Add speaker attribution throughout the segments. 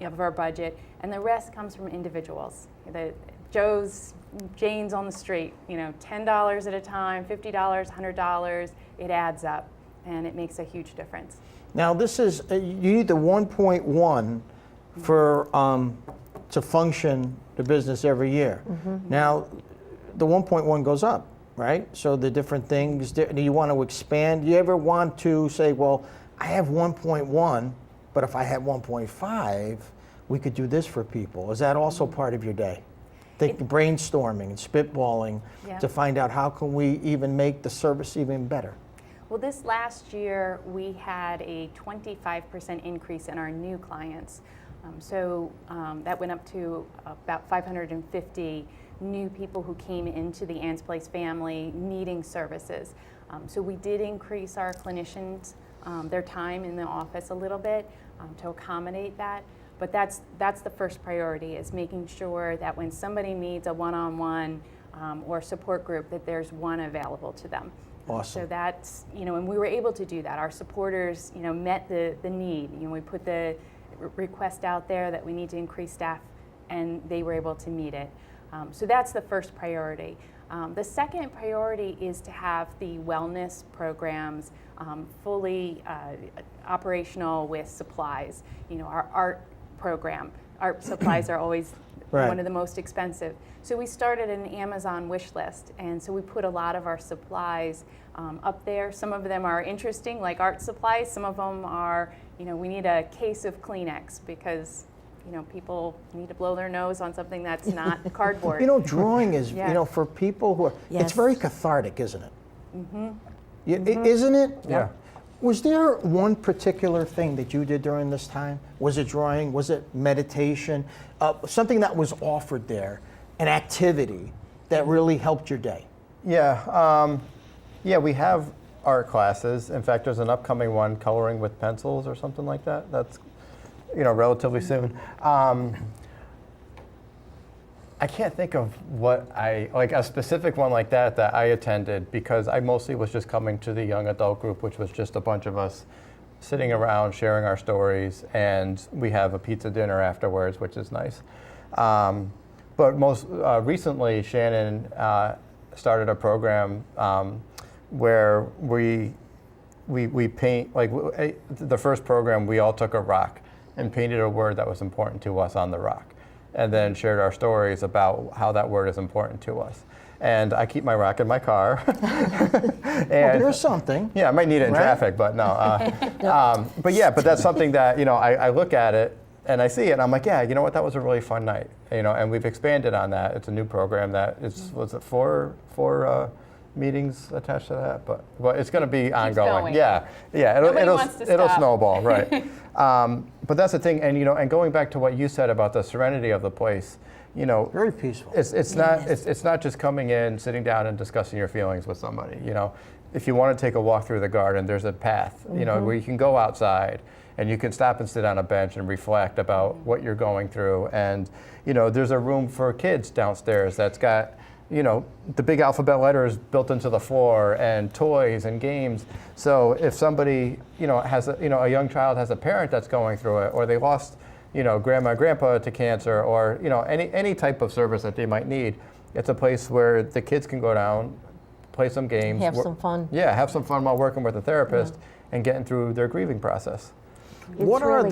Speaker 1: of our budget, and the rest comes from individuals. Jane's on the street, $10 at a time, $50, $100, it adds up, and it makes a huge difference.
Speaker 2: Now this is, you need the 1.1 for, to function the business every year. Now, the 1.1 goes up, right? So the different things, do you want to expand? Do you ever want to say, well, I have 1.1, but if I had 1.5, we could do this for people. Is that also part of your day? Brainstorming and spitballing to find out how can we even make the service even better?
Speaker 1: Well, this last year, we had a 25% increase in our new clients. That went up to about 550 new people who came into the Ann's Place family needing services. So we did increase our clinicians, their time in the office a little bit to accommodate that. But that's the first priority, is making sure that when somebody needs a one-on-one or support group, that there's one available to them.
Speaker 2: Awesome.
Speaker 1: So that's, and we were able to do that. Our supporters, met the need. We put the request out there that we need to increase staff, and they were able to meet it. So that's the first priority. The second priority is to have the wellness programs fully operational with supplies. Our art program, art supplies are always one of the most expensive. So we started an Amazon wish list, and so we put a lot of our supplies up there. Some of them are interesting, like art supplies. Some of them are, we need a case of Kleenex because people need to blow their nose on something that's not cardboard.
Speaker 2: Drawing is, for people who are, it's very cathartic, isn't it? Isn't it?
Speaker 3: Yeah.
Speaker 2: Was there one particular thing that you did during this time? Was it drawing? Was it meditation? Something that was offered there, an activity that really helped your day?
Speaker 3: Yeah, we have art classes. In fact, there's an upcoming one, coloring with pencils or something like that. That's, relatively soon. I can't think of what like a specific one like that I attended, because I mostly was just coming to the young adult group, which was just a bunch of us sitting around sharing our stories, and we have a pizza dinner afterwards, which is nice. But most recently, Shannon started a program where we paint, like the first program, we all took a rock and painted a word that was important to us on the rock, and then shared our stories about how that word is important to us. And I keep my rock in my car.
Speaker 2: And there's something.
Speaker 3: Yeah, I might need it in traffic, but no. But that's something that, I look at it and I see it and I'm like, yeah, you know what, that was a really fun night. And we've expanded on that. It's a new program that was it four meetings attached to that, but it's going to be ongoing. Yeah, it'll snowball, right? But that's the thing, and going back to what you said about the serenity of the place,
Speaker 2: very peaceful.
Speaker 3: It's not just coming in, sitting down, and discussing your feelings with somebody. If you want to take a walk through the garden, there's a path, where you can go outside and you can stop and sit on a bench and reflect about what you're going through. And there's a room for kids downstairs that's got the big alphabet letters built into the floor, and toys and games. So if somebody, has a young child has a parent that's going through it, or they lost, grandma and grandpa to cancer, or, any type of service that they might need, it's a place where the kids can go down, play some games.
Speaker 4: Have some fun.
Speaker 3: Yeah, have some fun while working with a therapist and getting through their grieving process.
Speaker 2: What are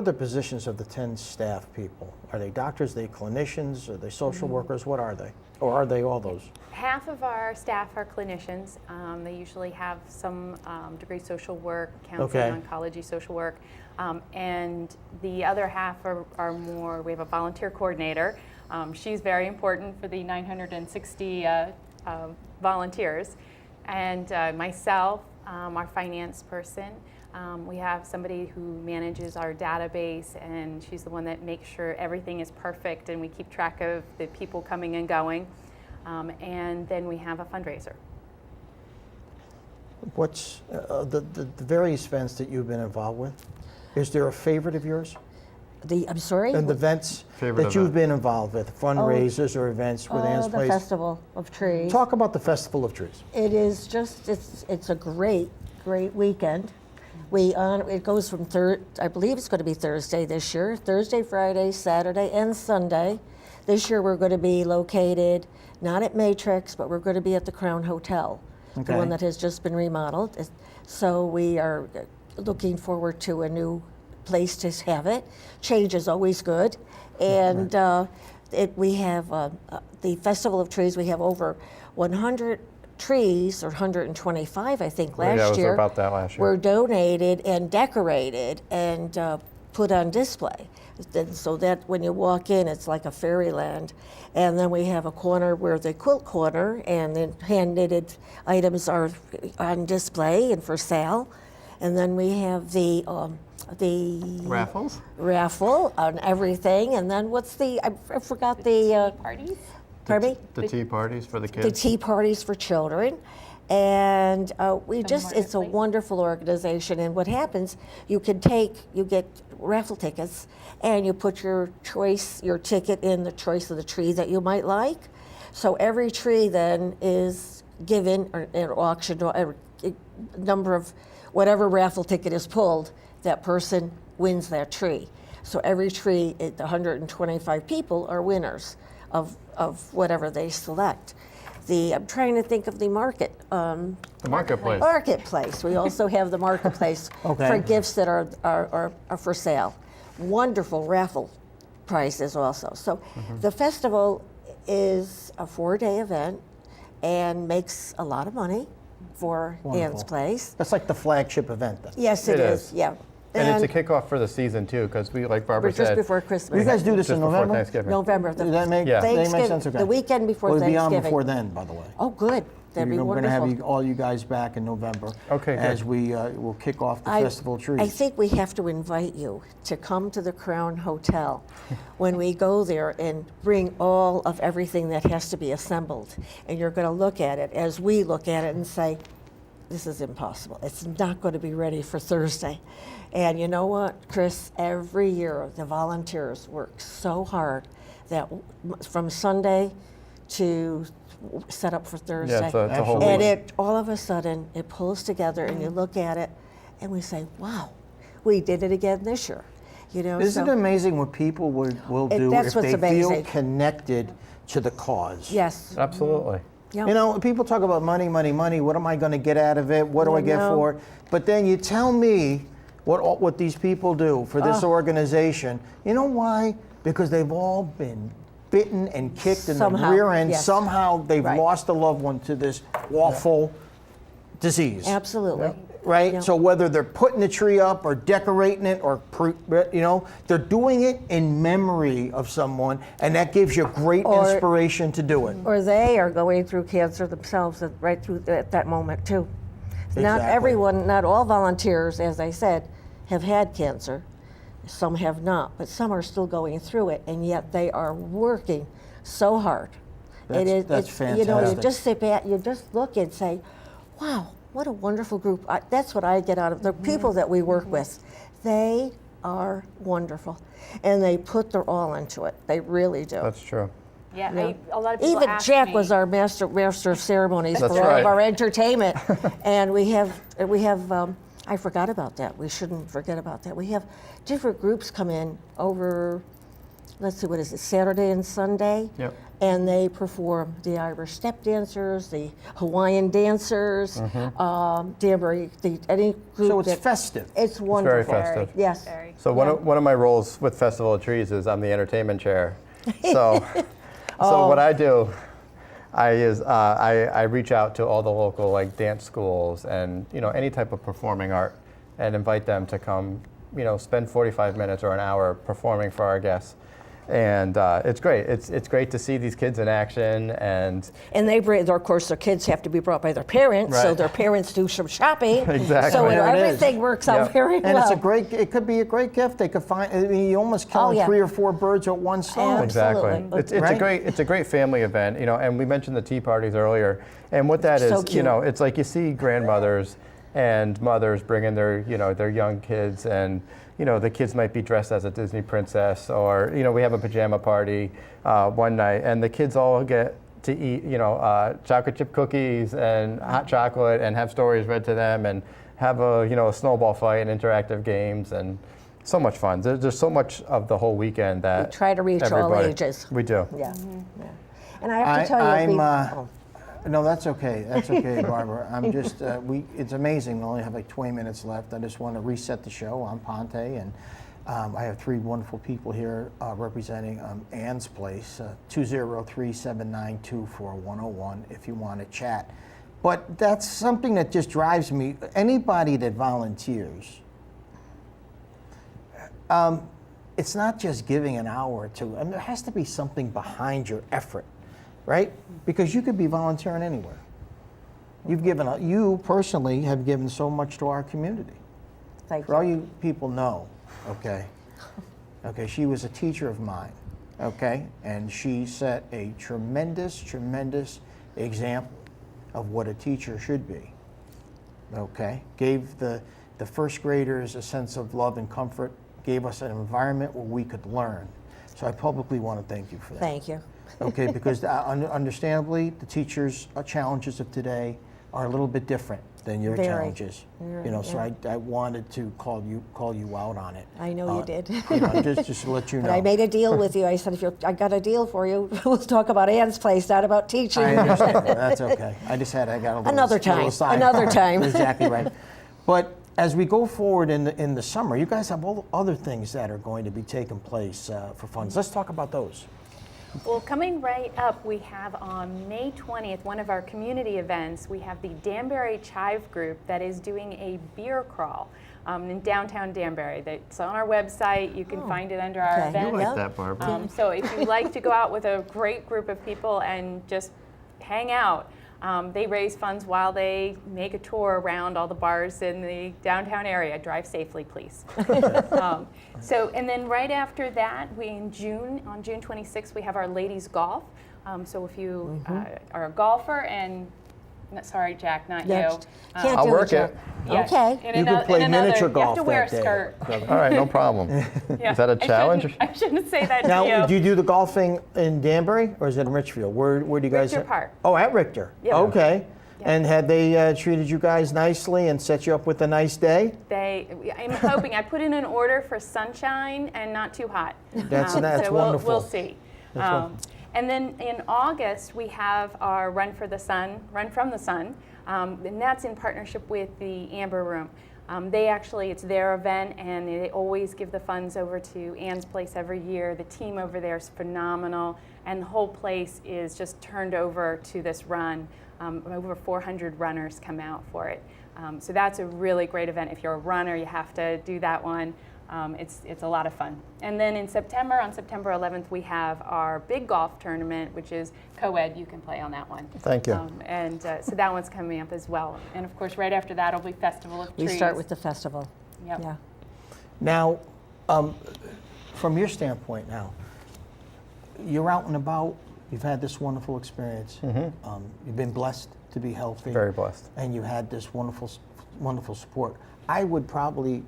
Speaker 2: the positions of the 10 staff people? Are they doctors, are they clinicians, are they social workers? What are they? Or are they all those?
Speaker 1: Half of our staff are clinicians. They usually have some degree social work, counseling, oncology, social work. And the other half are more, we have a volunteer coordinator. She's very important for the 960 volunteers. And myself, our finance person. We have somebody who manages our database, and she's the one that makes sure everything is perfect and we keep track of the people coming and going. And then we have a fundraiser.
Speaker 2: What's the various events that you've been involved with? Is there a favorite of yours?
Speaker 4: I'm sorry?
Speaker 2: And the events that you've been involved with, fundraisers or events with Ann's Place?
Speaker 4: The Festival of Trees.
Speaker 2: Talk about the Festival of Trees.
Speaker 4: It is just, it's a great weekend. It goes from I believe it's going to be Thursday this year. Thursday, Friday, Saturday, and Sunday. This year we're going to be located not at Matrix, but we're going to be at the Crown Hotel, the
Speaker 2: Okay.
Speaker 4: one that has just been remodeled. So we are looking forward to a new place to have it. Change is always good, and we have the Festival of Trees. We have over 100 trees, or 125, I think, last
Speaker 3: Yeah, it was
Speaker 4: year.
Speaker 3: about that last year.
Speaker 4: Were donated and decorated and put on display. So that when you walk in, it's like a fairyland. And then we have a corner where the quilt corner and the hand-knitted items are on display and for sale. And then we have the
Speaker 3: Raffles?
Speaker 4: raffle on everything. And then I forgot the
Speaker 1: Parties?
Speaker 4: pardon me?
Speaker 3: The tea parties for the kids?
Speaker 4: The tea parties for children. And it's a
Speaker 1: marketplace.
Speaker 4: wonderful organization. And what happens, you get raffle tickets, and you put your ticket in the choice of the tree that you might like. So every tree then is given or auctioned, or a number of whatever raffle ticket is pulled, that person wins that tree. So every tree, the 125 people are winners of whatever they select. I'm trying to think of the market.
Speaker 3: The marketplace.
Speaker 4: Marketplace. We also have the marketplace
Speaker 2: Okay.
Speaker 4: for gifts that are for sale. Wonderful raffle prizes also. So the festival is a 4-day event and makes a lot of money for
Speaker 2: Wonderful.
Speaker 4: Ann's Place.
Speaker 2: That's like the flagship event then.
Speaker 4: Yes,
Speaker 3: It
Speaker 4: it is.
Speaker 3: is.
Speaker 4: Yeah.
Speaker 3: And it's a kickoff for the season too, because we, like Barbara
Speaker 4: just
Speaker 3: said,
Speaker 4: before Christmas.
Speaker 2: You guys do this
Speaker 3: just
Speaker 2: in
Speaker 3: before
Speaker 2: November?
Speaker 3: Thanksgiving.
Speaker 4: November.
Speaker 2: Does that make
Speaker 3: Yeah.
Speaker 2: sense? Okay.
Speaker 4: The weekend before
Speaker 2: We'll be
Speaker 4: Thanksgiving.
Speaker 2: on before then, by the way.
Speaker 4: Oh, good. That'd be
Speaker 2: We're going to
Speaker 4: wonderful.
Speaker 2: have all you guys back in November.
Speaker 3: Okay, good.
Speaker 2: As we will kick off the Festival of Trees.
Speaker 4: I think we have to invite you to come to the Crown Hotel when we go there and bring all of everything that has to be assembled. And you're going to look at it as we look at it and say, this is impossible. It's not going to be ready for Thursday. And you know what, Chris? Every year the volunteers work so hard that from Sunday to set up for Thursday.
Speaker 3: Yeah, it's a whole
Speaker 2: Absolutely.
Speaker 4: And
Speaker 3: week.
Speaker 4: all of a sudden, it pulls together, and you look at it, and we say, "Wow, we did it again this year." You know,
Speaker 2: Isn't
Speaker 4: so,
Speaker 2: it amazing what people will do
Speaker 4: that's
Speaker 2: if
Speaker 4: what's
Speaker 2: they feel
Speaker 4: amazing.
Speaker 2: connected to the cause?
Speaker 4: yes,
Speaker 3: Absolutely.
Speaker 4: yeah.
Speaker 2: You know, people talk about money, money, money. What am I going to get out of it? What do I get
Speaker 4: No.
Speaker 2: for it? But then you tell me what these people do for this organization. You know why? Because they've all been bitten and kicked in
Speaker 4: Somehow,
Speaker 2: the rear end.
Speaker 4: yes.
Speaker 2: Somehow they've
Speaker 4: Right.
Speaker 2: lost a loved one to this awful disease.
Speaker 4: Absolutely.
Speaker 2: Right?
Speaker 4: Yeah.
Speaker 2: So whether they're putting the tree up or decorating it or, they're doing it in memory of someone, and that gives you great
Speaker 4: Or-
Speaker 2: inspiration to do it.
Speaker 4: Or they are going through cancer themselves right through at that moment too. Not
Speaker 2: Exactly.
Speaker 4: everyone, not all volunteers, as I said, have had cancer. Some have not, but some are still going through it, and yet they are working so hard.
Speaker 2: That's
Speaker 4: You know, you
Speaker 2: fantastic.
Speaker 4: just sit back, you just look and say, "Wow, what a wonderful group!" That's what I get out of the people that we work with. They are wonderful, and they put their all into it. They really do.
Speaker 3: That's true.
Speaker 1: Yeah,
Speaker 4: Yeah.
Speaker 1: a lot of people
Speaker 4: Even
Speaker 1: ask
Speaker 4: Jack
Speaker 1: me,
Speaker 4: was our master of ceremonies
Speaker 3: That's
Speaker 4: for all
Speaker 3: right.
Speaker 4: of our entertainment, and we have. I forgot about that. We shouldn't forget about that. We have different groups come in over. Let's see, what is it? Saturday and Sunday.
Speaker 3: Yep.
Speaker 4: And they perform the Irish step dancers, the Hawaiian dancers, jamboree, any group.
Speaker 2: So it's
Speaker 4: that-
Speaker 2: festive.
Speaker 4: It's wonderful.
Speaker 3: very festive.
Speaker 4: Yes.
Speaker 1: Very.
Speaker 3: So one of my roles with Festival of Trees is I'm the entertainment chair. So, so what I do, I reach out to all the local like dance schools and any type of performing art, and invite them to come, spend 45 minutes or an hour performing for our guests. And it's great. It's great to see these kids in action, and
Speaker 4: And they bring, of course, their kids have to be brought by their parents, so
Speaker 3: Right.
Speaker 4: their parents do some shopping.
Speaker 3: Exactly.
Speaker 4: So
Speaker 2: There it is.
Speaker 4: everything works out
Speaker 3: Yep.
Speaker 4: very
Speaker 2: And
Speaker 4: well.
Speaker 2: it could be a great gift. They could find, you almost
Speaker 4: Oh,
Speaker 2: killing
Speaker 4: yeah.
Speaker 2: 3 or 4 birds with one stone.
Speaker 3: exactly.
Speaker 4: Absolutely.
Speaker 3: It's a great family event, and we mentioned the tea parties earlier, and what that
Speaker 4: So
Speaker 3: is,
Speaker 4: cute.
Speaker 3: it's like you see grandmothers and mothers bringing their their young kids, and the kids might be dressed as a Disney princess, or we have a pajama party one night, and the kids all get to eat chocolate chip cookies and hot chocolate and have stories read to them, and have a snowball fight and interactive games and so much fun. There's so much of the whole weekend that
Speaker 4: We try to reach all
Speaker 3: everybody-
Speaker 4: ages.
Speaker 3: We do.
Speaker 4: Yeah. Yeah. And I have to tell you,
Speaker 2: No, that's okay. That's okay, Barbara. I'm just, it's amazing. We only have like 20 minutes left. I just want to reset the show. I'm Pante, and I have three wonderful people here representing Ann's Place, 203-792-4101 if you want to chat. But that's something that just drives me. Anybody that volunteers, it's not just giving an hour or two. I mean, there has to be something behind your effort, right? Because you could be volunteering anywhere. You personally have given so much to our community.
Speaker 4: thank
Speaker 2: For all
Speaker 4: you.
Speaker 2: you people know, okay, she was a teacher of mine, okay, and she set a tremendous, tremendous example of what a teacher should be, okay? Gave the first graders a sense of love and comfort, gave us an environment where we could learn. So I publicly want to thank you for that.
Speaker 4: Thank you.
Speaker 2: Okay, because understandably, the teachers' challenges of today are a little bit different than your
Speaker 4: Very.
Speaker 2: challenges.
Speaker 4: Very,
Speaker 2: You know, so
Speaker 4: yeah.
Speaker 2: I wanted to call you out on it.
Speaker 4: I know you did.
Speaker 2: You know, just to let you know.
Speaker 4: But I made a deal with you. I said, I got a deal for you. We'll talk about Ann's Place, not about teaching.
Speaker 2: I understand. That's okay. I got a little
Speaker 4: Another time.
Speaker 2: little side
Speaker 4: Another
Speaker 2: part.
Speaker 4: time.
Speaker 2: Exactly right. But as we go forward in the summer, you guys have all other things that are going to be taking place for funds. Let's talk about those.
Speaker 1: Well, coming right up, we have on May 20th, one of our community events, we have the Danbury Chive Group that is doing a beer crawl in downtown Danbury. It's on our website. You can find it under our
Speaker 4: okay.
Speaker 1: events.
Speaker 3: You like
Speaker 4: Yeah.
Speaker 3: that, Barbara.
Speaker 1: So if you'd like to go out with a great group of people and just hang out, they raise funds while they make a tour around all the bars in the downtown area. Drive safely, please. And then right after that, on June 26th, we have our ladies golf. So if you are a golfer and, sorry, Jack, not
Speaker 4: Yeah,
Speaker 1: you.
Speaker 4: Can't
Speaker 3: I'll
Speaker 4: do
Speaker 3: work
Speaker 4: Jack.
Speaker 3: it.
Speaker 1: Yes,
Speaker 4: Okay.
Speaker 1: in
Speaker 2: You can play
Speaker 1: in another-
Speaker 2: miniature
Speaker 1: You
Speaker 2: golf
Speaker 1: have to wear
Speaker 2: that
Speaker 1: a
Speaker 2: day.
Speaker 1: skirt.
Speaker 3: All right, no problem.
Speaker 1: Yeah.
Speaker 3: Is that a challenge?
Speaker 1: I shouldn't say that to
Speaker 2: Now,
Speaker 1: you.
Speaker 2: do you do the golfing in Danbury or is it in Richfield? Where do you guys?
Speaker 1: Richter Park.
Speaker 2: Oh, at Richter.
Speaker 1: Yep.
Speaker 2: Okay.
Speaker 1: Yep.
Speaker 2: And had they treated you guys nicely and set you up with a nice day?
Speaker 1: I'm hoping. I put in an order for sunshine and not too hot.
Speaker 2: That's
Speaker 1: so
Speaker 2: wonderful.
Speaker 1: We'll see. And then in August we have our Run from the Sun, and that's in partnership with the Amber Room. It's their event, and they always give the funds over to Ann's Place every year. The team over there is phenomenal, and the whole place is just turned over to this run. Over 400 runners come out for it. So that's a really great event. If you're a runner, you have to do that one. It's a lot of fun. And then on September 11th, we have our big golf tournament, which is co-ed. You can play on that one.
Speaker 3: Thank you.
Speaker 1: So that one's coming up as well. And of course, right after that will be Festival of Trees.
Speaker 4: We start with the festival.
Speaker 1: Yep.
Speaker 4: Yeah.
Speaker 2: Now, from your standpoint now, you're out and about, you've had this wonderful experience. You've been blessed to be healthy.
Speaker 3: Very blessed.
Speaker 2: And you had this wonderful support. I would probably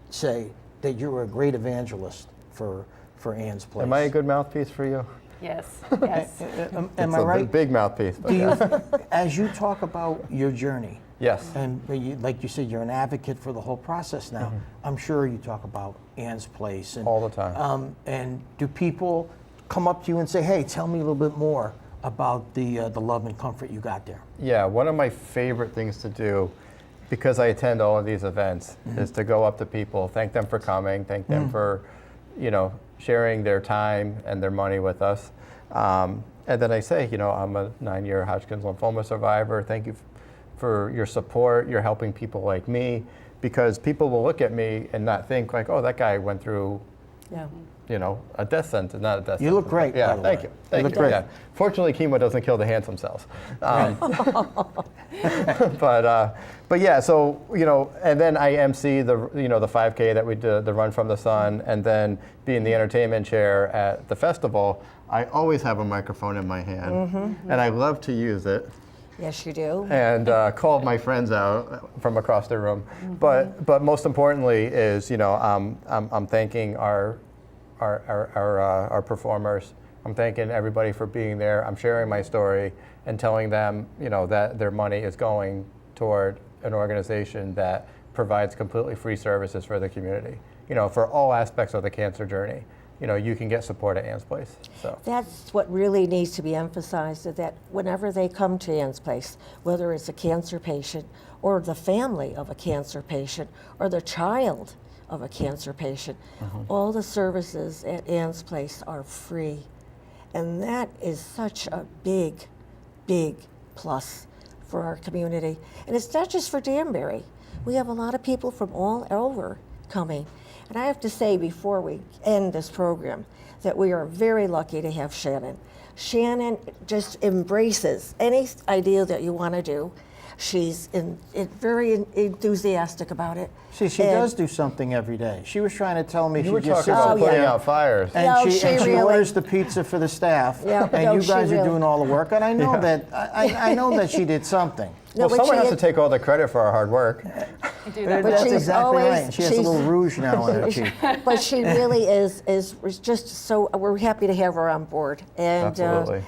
Speaker 2: say that you were a great evangelist for Ann's Place.
Speaker 3: Am I a good mouthpiece for you?
Speaker 1: Yes, yes.
Speaker 2: Am
Speaker 3: It's
Speaker 2: I
Speaker 3: a
Speaker 2: right?
Speaker 3: big mouthpiece. But
Speaker 2: Do you,
Speaker 3: yeah.
Speaker 2: as you talk about your journey,
Speaker 3: Yes.
Speaker 2: and like you said, you're an advocate for the whole process now. I'm sure you talk about Ann's Place and
Speaker 3: All the time.
Speaker 2: And do people come up to you and say, "Hey, tell me a little bit more about the love and comfort you got there"?
Speaker 3: Yeah, one of my favorite things to do, because I attend all of these events, is to go up to people, thank them for coming, thank them for, sharing their time and their money with us. And then I say, I'm a 9-year Hodgkin's lymphoma survivor. Thank you for your support. You're helping people like me, because people will look at me and not think like, oh, that guy went through,
Speaker 4: Yeah.
Speaker 3: a death sentence, not a death sentence.
Speaker 2: You look great,
Speaker 3: Yeah,
Speaker 2: by the
Speaker 3: thank
Speaker 2: way.
Speaker 3: you. Thank
Speaker 2: look
Speaker 3: you.
Speaker 2: great.
Speaker 3: Yeah. Fortunately, chemo doesn't kill the handsome cells. But yeah, so and then I MC the 5K that we did, the Run from the Sun, and then being the entertainment chair at the festival, I always have a microphone in my hand, and I love to use it.
Speaker 4: Yes, you do.
Speaker 3: And call my friends out from across the room. But most importantly is I'm thanking our performers. I'm thanking everybody for being there. I'm sharing my story and telling them that their money is going toward an organization that provides completely free services for the community, for all aspects of the cancer journey. You can get support at Ann's Place. So
Speaker 4: That's what really needs to be emphasized, is that whenever they come to Ann's Place, whether it's a cancer patient or the family of a cancer patient or the child of a cancer patient, all the services at Ann's Place are free. And that is such a big, big plus for our community. And it's not just for Danbury. We have a lot of people from all over coming. And I have to say before we end this program that we are very lucky to have Shannon. Shannon just embraces any idea that you want to do. She's very enthusiastic about it.
Speaker 2: See, she does do something every day. She was trying to tell me
Speaker 3: you
Speaker 2: she
Speaker 3: were
Speaker 2: just
Speaker 3: talking
Speaker 2: sits
Speaker 3: about
Speaker 2: there
Speaker 3: putting out fires.
Speaker 2: and
Speaker 4: No,
Speaker 2: she
Speaker 4: really-
Speaker 2: orders the pizza for the staff,
Speaker 4: Yeah,
Speaker 2: and
Speaker 4: no,
Speaker 2: you
Speaker 4: she
Speaker 2: guys are
Speaker 4: really-
Speaker 2: doing all the work. And I know that I know that she did something.
Speaker 4: No,
Speaker 3: Well,
Speaker 4: but
Speaker 3: someone
Speaker 4: she
Speaker 3: has to
Speaker 4: is-
Speaker 3: take all the credit for our hard work.
Speaker 1: I do that.
Speaker 4: But
Speaker 2: That's
Speaker 4: she's
Speaker 2: exactly
Speaker 4: always-
Speaker 2: right. And she has a
Speaker 4: she's-
Speaker 2: little rouge now on her cheek.
Speaker 4: But she really is just so, we're happy to have her on board. And
Speaker 3: Absolutely.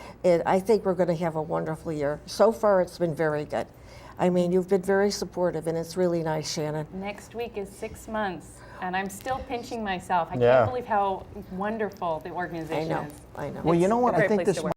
Speaker 4: I think we're going to have a wonderful year. So far, it's been very good. I mean, you've been very supportive, and it's really nice, Shannon.
Speaker 1: Next week is 6 months, and I'm still pinching myself. I
Speaker 3: Yeah.
Speaker 1: can't believe how wonderful the organization is.
Speaker 4: I know.
Speaker 2: Well, you
Speaker 1: It's
Speaker 2: know what?
Speaker 1: a
Speaker 2: I
Speaker 1: great
Speaker 2: think
Speaker 1: place
Speaker 2: this
Speaker 1: to work.